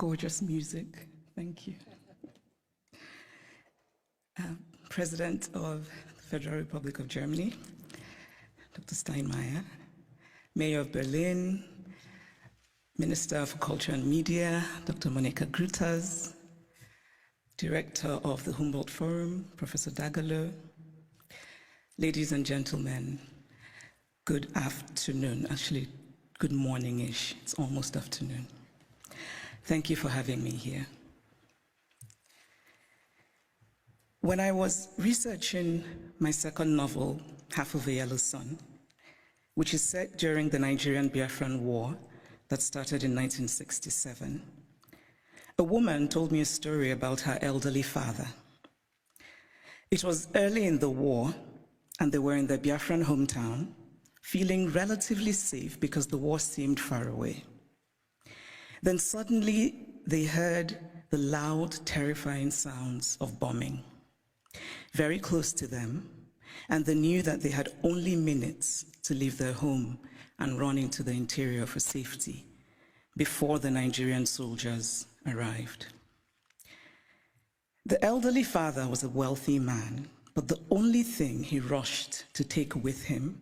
Gorgeous music. Thank you. President of the Federal Republic of Germany, Dr. Steinmeier, Mayor of Berlin, Minister for Culture and Media, Dr. Monica Grutas, Director of the Humboldt Forum, Professor Dagalo, ladies and gentlemen, good afternoon. Actually, good morning-ish. It's almost afternoon. Thank you for having me here. When I was researching my second novel, Half of a Yellow Sun, which is set during the Nigerian Biafran War that started in 1967, a woman told me a story about her elderly father. It was early in the war, and they were in their Biafran hometown, feeling relatively safe because the war seemed far away. Then suddenly they heard the loud, terrifying sounds of bombing very close to them, and they knew that they had only minutes to leave their home and run into the interior for safety before the Nigerian soldiers arrived. The elderly father was a wealthy man, but the only thing he rushed to take with him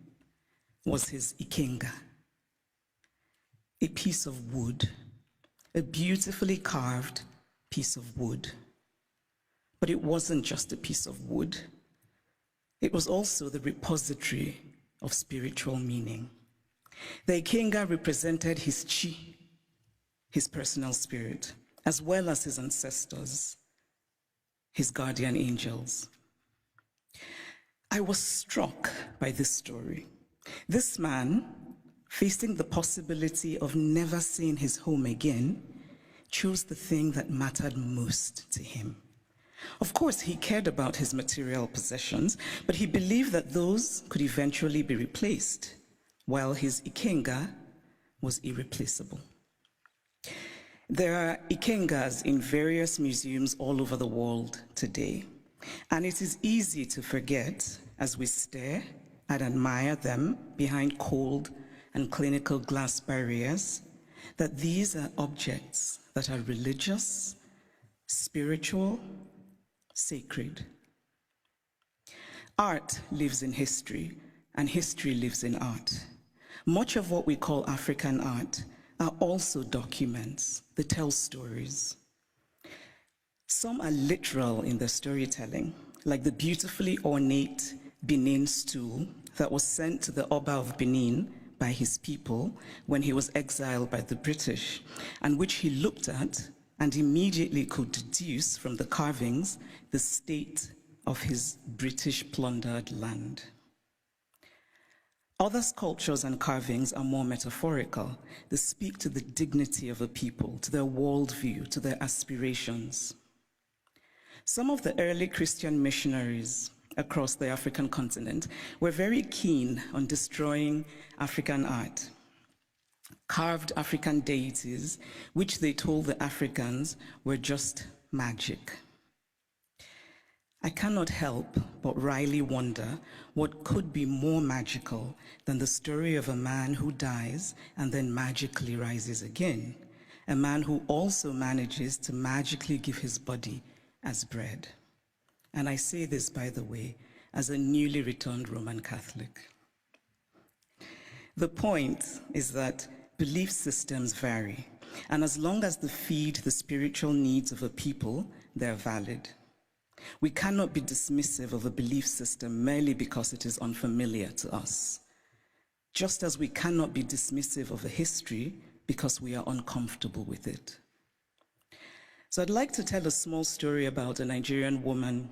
was his ikenga, a piece of wood, a beautifully carved piece of wood. But it wasn't just a piece of wood. It was also the repository of spiritual meaning. The ikenga represented his chi, his personal spirit, as well as his ancestors, his guardian angels. I was struck by this story. This man, facing the possibility of never seeing his home again, chose the thing that mattered most to him. Of course, he cared about his material possessions, but he believed that those could eventually be replaced, while his ikenga was irreplaceable. There are ikengas in various museums all over the world today, and it is easy to forget as we stare and admire them behind cold and clinical glass barriers that these are objects that are religious, spiritual, sacred. Art lives in history, and history lives in art. Much of what we call African art are also documents that tell stories. Some are literal in their storytelling, like the beautifully ornate Benin stool that was sent to the Oba of Benin by his people when he was exiled by the British, and which he looked at and immediately could deduce from the carvings the state of his British plundered land. Other sculptures and carvings are more metaphorical. They speak to the dignity of a people, to their worldview, to their aspirations. Some of the early Christian missionaries across the African continent were very keen on destroying African art. Carved African deities, which they told the Africans were just magic. I cannot help but wryly wonder what could be more magical than the story of a man who dies and then magically rises again, a man who also manages to magically give his body as bread. And I say this, by the way, as a newly returned Roman Catholic. The point is that belief systems vary, and as long as they feed the spiritual needs of a people, they're valid. We cannot be dismissive of a belief system merely because it is unfamiliar to us, just as we cannot be dismissive of a history because we are uncomfortable with it. So I'd like to tell a small story about a Nigerian woman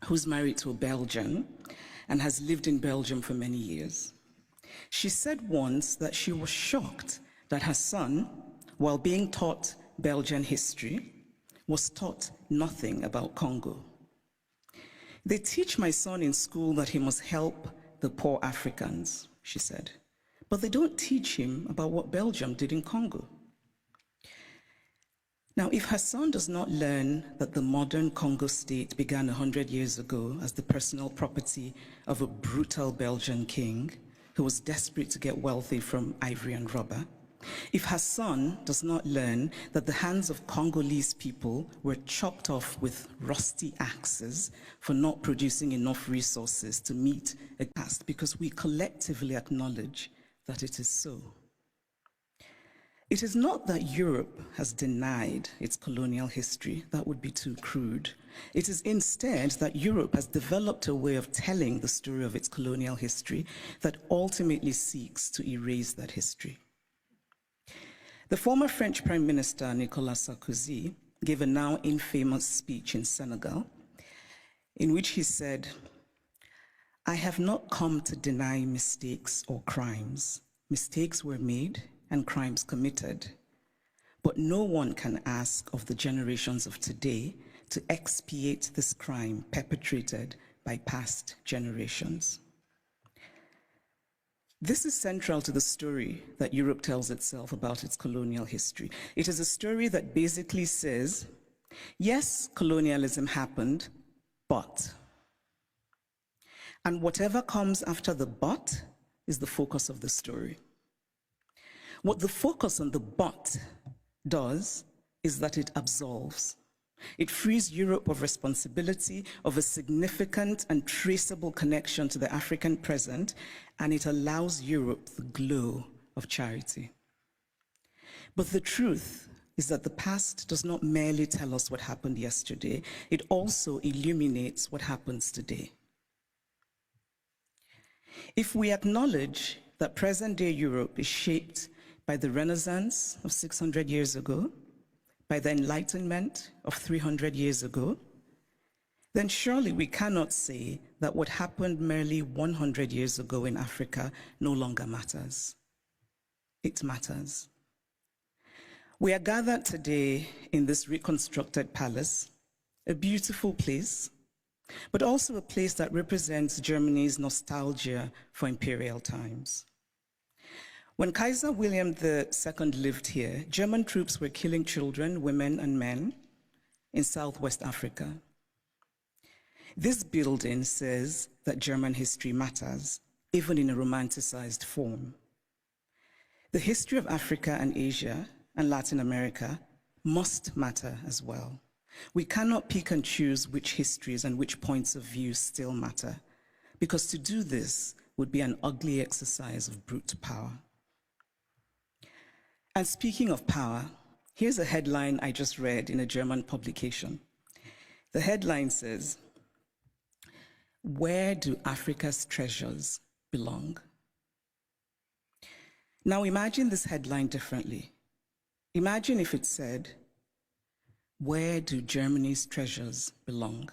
who's married to a Belgian and has lived in Belgium for many years. She said once that she was shocked that her son, while being taught Belgian history, was taught nothing about Congo. They teach my son in school that he must help the poor Africans, she said, but they don't teach him about what Belgium did in Congo. Now, if her son does not learn that the modern Congo state began 100 years ago as the personal property of a brutal Belgian king who was desperate to get wealthy from ivory and rubber, If her son does not learn that the hands of Congolese people were chopped off with rusty axes for not producing enough resources to meet a task, because we collectively acknowledge that it is so. It is not that Europe has denied its colonial history. That would be too crude. It is instead that Europe has developed a way of telling the story of its colonial history that ultimately seeks to erase that history. The former French Prime Minister, Nicolas Sarkozy, gave a now infamous speech in Senegal, in which he said, "I have not come to deny mistakes or crimes. Mistakes were made and crimes committed. But no one can ask of the generations of today to expiate this crime perpetrated by past generations." This is central to the story that Europe tells itself about its colonial history. It is a story that basically says, yes, colonialism happened, but. And whatever comes after the but is the focus of the story. What the focus on the but does is that it absolves. It frees Europe of responsibility, of a significant and traceable connection to the African present, and it allows Europe the glow of charity. But the truth is that the past does not merely tell us what happened yesterday, it also illuminates what happens today. If we acknowledge that present-day Europe is shaped by the Renaissance of 600 years ago, by the Enlightenment of 300 years ago, then surely we cannot say that what happened merely 100 years ago in Africa no longer matters. It matters. We are gathered today in this reconstructed palace, a beautiful place, but also a place that represents Germany's nostalgia for imperial times. When Kaiser William II lived here, German troops were killing children, women, and men in Southwest Africa. This building says that German history matters, even in a romanticized form. The history of Africa and Asia and Latin America must matter as well. We cannot pick and choose which histories and which points of view still matter, because to do this would be an ugly exercise of brute power. And speaking of power, here's a headline I just read in a German publication. The headline says, "Where do Africa's treasures belong?" Now imagine this headline differently. Imagine if it said, "Where do Germany's treasures belong?"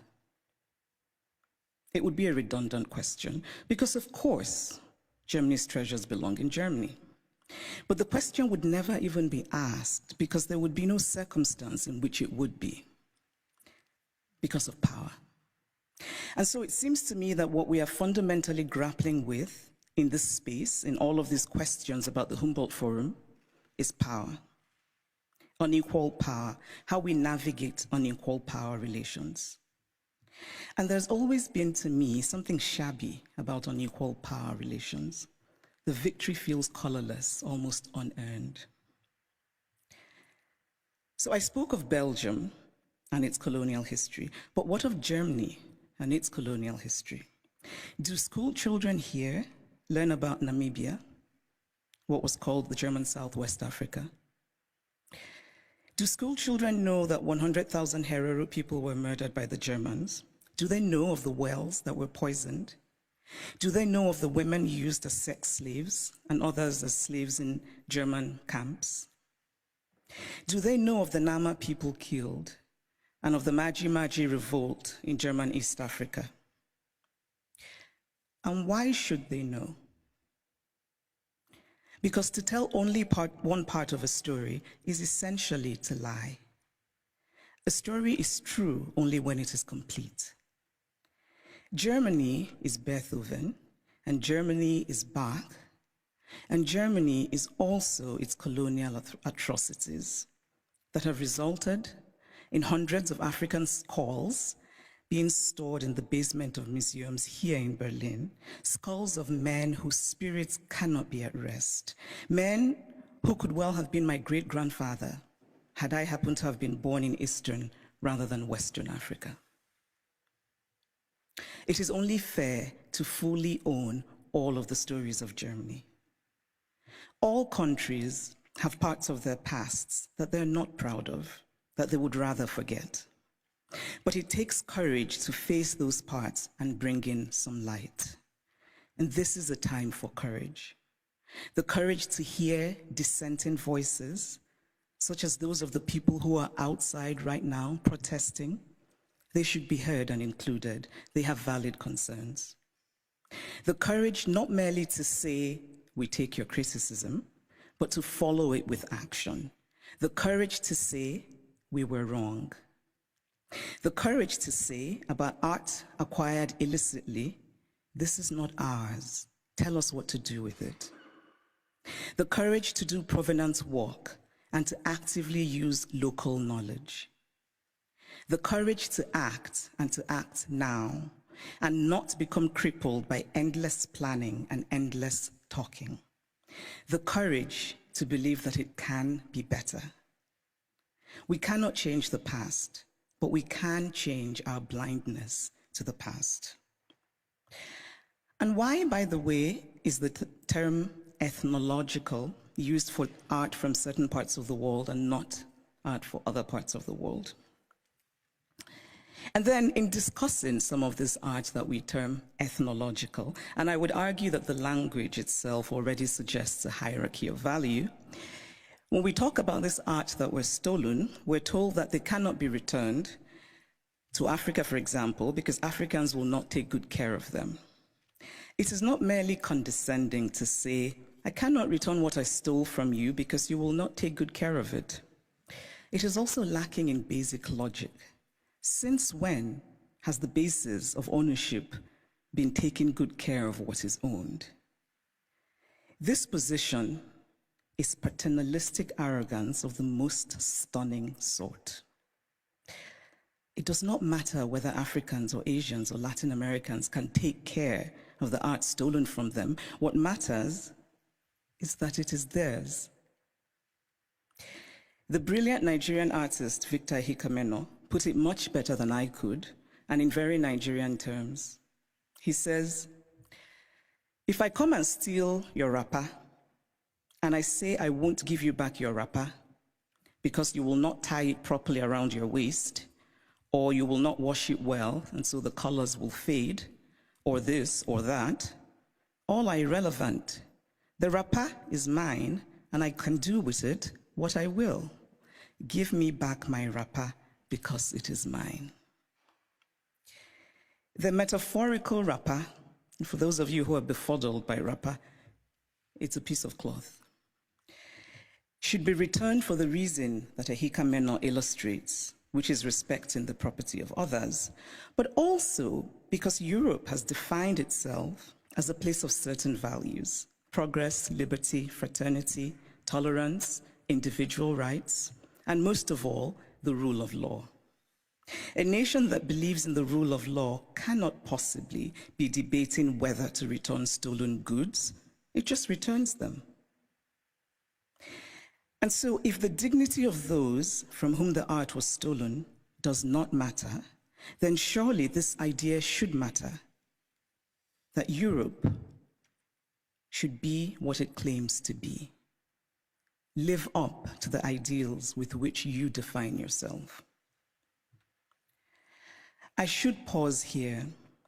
It would be a redundant question, because of course, Germany's treasures belong in Germany. But the question would never even be asked, because there would be no circumstance in which it would be, because of power. And so it seems to me that what we are fundamentally grappling with in this space, in all of these questions about the Humboldt Forum, is power. Unequal power, how we navigate unequal power relations. And there's always been, to me, something shabby about unequal power relations. The victory feels colorless, almost unearned. So I spoke of Belgium and its colonial history, but what of Germany and its colonial history? Do school children here learn about Namibia, what was called the German Southwest Africa? Do school children know that 100,000 Herero people were murdered by the Germans? Do they know of the wells that were poisoned? Do they know of the women used as sex slaves and others as slaves in German camps? Do they know of the Nama people killed and of the Maji Maji revolt in German East Africa? And why should they know? Because to tell only one part of a story is essentially to lie. A story is true only when it is complete. Germany is Beethoven, and Germany is Bach, and Germany is also its colonial atrocities that have resulted in hundreds of African skulls being stored in the basement of museums here in Berlin, skulls of men whose spirits cannot be at rest, men who could well have been my great-grandfather had I happened to have been born in Eastern rather than Western Africa. It is only fair to fully own all of the stories of Germany. All countries have parts of their pasts that they're not proud of, that they would rather forget. But it takes courage to face those parts and bring in some light. And this is a time for courage. The courage to hear dissenting voices, such as those of the people who are outside right now protesting. They should be heard and included. They have valid concerns. The courage not merely to say, we take your criticism, but to follow it with action. The courage to say, we were wrong. The courage to say about art acquired illicitly, this is not ours. Tell us what to do with it. The courage to do provenance work and to actively use local knowledge. The courage to act and to act now and not become crippled by endless planning and endless talking. The courage to believe that it can be better. We cannot change the past, but we can change our blindness to the past. And why, by the way, is the term ethnological used for art from certain parts of the world and not art for other parts of the world? And then in discussing some of this art that we term ethnological, and I would argue that the language itself already suggests a hierarchy of value, when we talk about this art that was stolen, we're told that they cannot be returned to Africa, for example, because Africans will not take good care of them. It is not merely condescending to say, I cannot return what I stole from you because you will not take good care of it. It is also lacking in basic logic. Since when has the basis of ownership been taking good care of what is owned? This position is paternalistic arrogance of the most stunning sort. It does not matter whether Africans or Asians or Latin Americans can take care of the art stolen from them. What matters is that it is theirs. The brilliant Nigerian artist Victor Hikameno put it much better than I could, and in very Nigerian terms. He says, if I come and steal your wrapper, and I say I won't give you back your wrapper because you will not tie it properly around your waist, or you will not wash it well, and so the colors will fade, or this or that, all are irrelevant. The wrapper is mine, and I can do with it what I will. Give me back my wrapper because it is mine. The metaphorical wrapper, for those of you who are befuddled by wrapper, it's a piece of cloth, should be returned for the reason that Hikameno illustrates, which is respecting the property of others, but also because Europe has defined itself as a place of certain values: progress, liberty, fraternity, tolerance, individual rights, and most of all, the rule of law. A nation that believes in the rule of law cannot possibly be debating whether to return stolen goods. It just returns them. And so if the dignity of those from whom the art was stolen does not matter, then surely this idea should matter, that Europe should be what it claims to be. Live up to the ideals with which you define yourself. I should pause here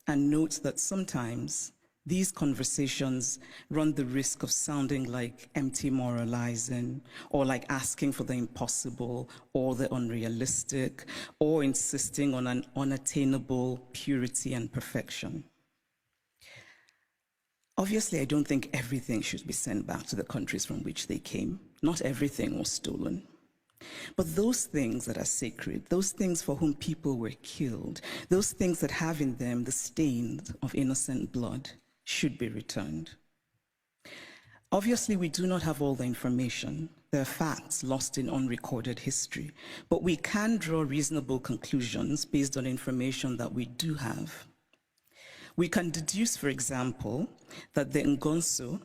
and note that sometimes these conversations run the risk of sounding like empty moralizing, or like asking for the impossible or the unrealistic, or insisting on an unattainable purity and perfection. Obviously, I don't think everything should be sent back to the countries from which they came. Not everything was stolen. But those things that are sacred, those things for whom people were killed, those things that have in them the stains of innocent blood, should be returned. Obviously, we do not have all the information. There are facts lost in unrecorded history, but we can draw reasonable conclusions based on information that we do have. We can deduce, for example, that the Ngonso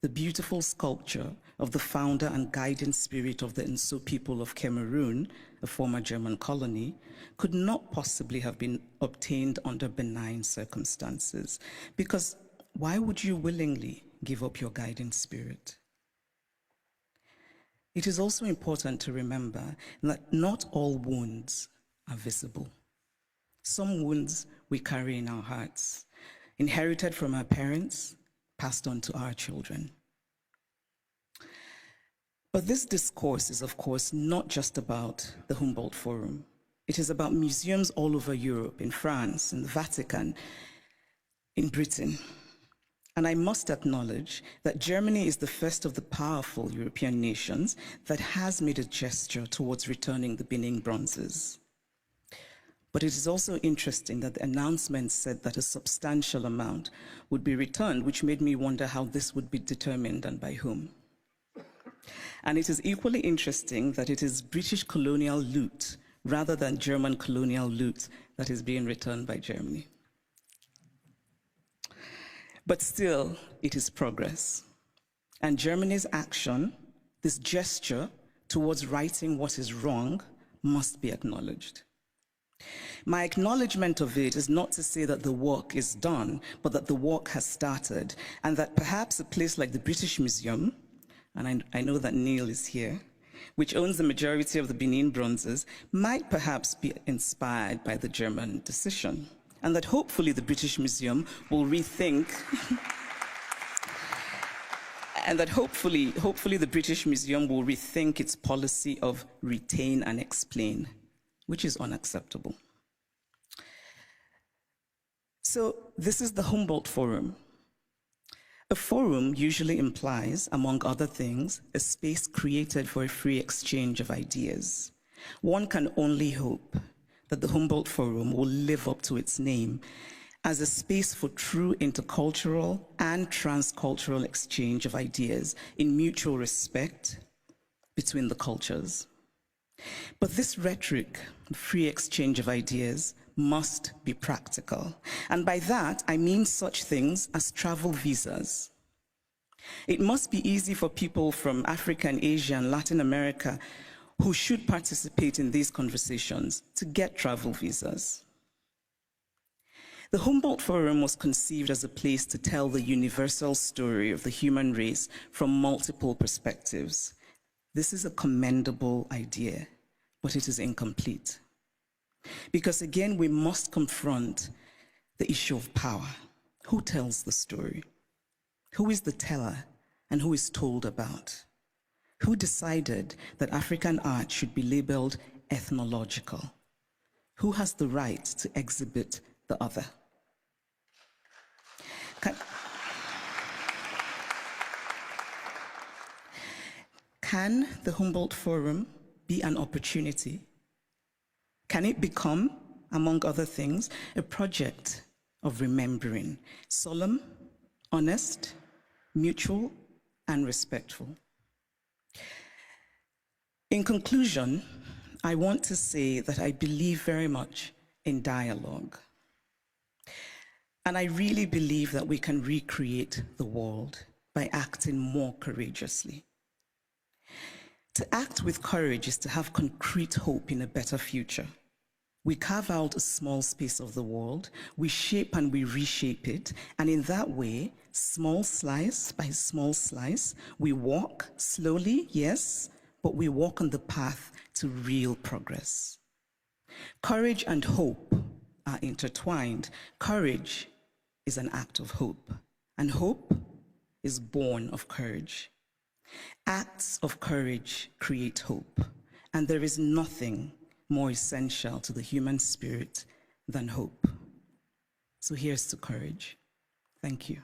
the beautiful sculpture of the founder and guiding spirit of the Nso people of Cameroon, a former German colony, could not possibly have been obtained under benign circumstances. Because why would you willingly give up your guiding spirit? It is also important to remember that not all wounds are visible. Some wounds we carry in our hearts, inherited from our parents, passed on to our children. But this discourse is, of course, not just about the Humboldt Forum. It is about museums all over Europe, in France, in the Vatican, in Britain. And I must acknowledge that Germany is the first of the powerful European nations that has made a gesture towards returning the Benin bronzes. But it is also interesting that the announcement said that a substantial amount would be returned, which made me wonder how this would be determined and by whom. And it is equally interesting that it is British colonial loot rather than German colonial loot that is being returned by Germany. But still, it is progress. And Germany's action, this gesture towards righting what is wrong, must be acknowledged. My acknowledgement of it is not to say that the work is done, but that the work has started, and that perhaps a place like the British Museum, and I know that Neil is here, which owns the majority of the Benin bronzes, might perhaps be inspired by the German decision, and that hopefully the British Museum will rethink, and that hopefully the British Museum will rethink its policy of retain and explain, which is unacceptable. So this is the Humboldt Forum. A forum usually implies, among other things, a space created for a free exchange of ideas. One can only hope that the Humboldt Forum will live up to its name as a space for true intercultural and transcultural exchange of ideas in mutual respect between the cultures. But this rhetoric, free exchange of ideas, must be practical. And by that, I mean such things as travel visas. It must be easy for people from Africa and Asia and Latin America who should participate in these conversations to get travel visas. The Humboldt Forum was conceived as a place to tell the universal story of the human race from multiple perspectives. This is a commendable idea, but it is incomplete. Because again, we must confront the issue of power. Who tells the story? Who is the teller and who is told about? Who decided that African art should be labeled ethnological? Who has the right to exhibit the other? Can the Humboldt Forum be an opportunity? Can it become, among other things, a project of remembering, solemn, honest, mutual, and respectful? In conclusion, I want to say that I believe very much in dialogue. And I really believe that we can recreate the world by acting more courageously. To act with courage is to have concrete hope in a better future. We carve out a small space of the world, we shape and we reshape it, and in that way, small slice by small slice, we walk slowly, yes, but we walk on the path to real progress. Courage and hope are intertwined. Courage is an act of hope, and hope is born of courage. Acts of courage create hope, and there is nothing more essential to the human spirit than hope. So here's to courage. Thank you.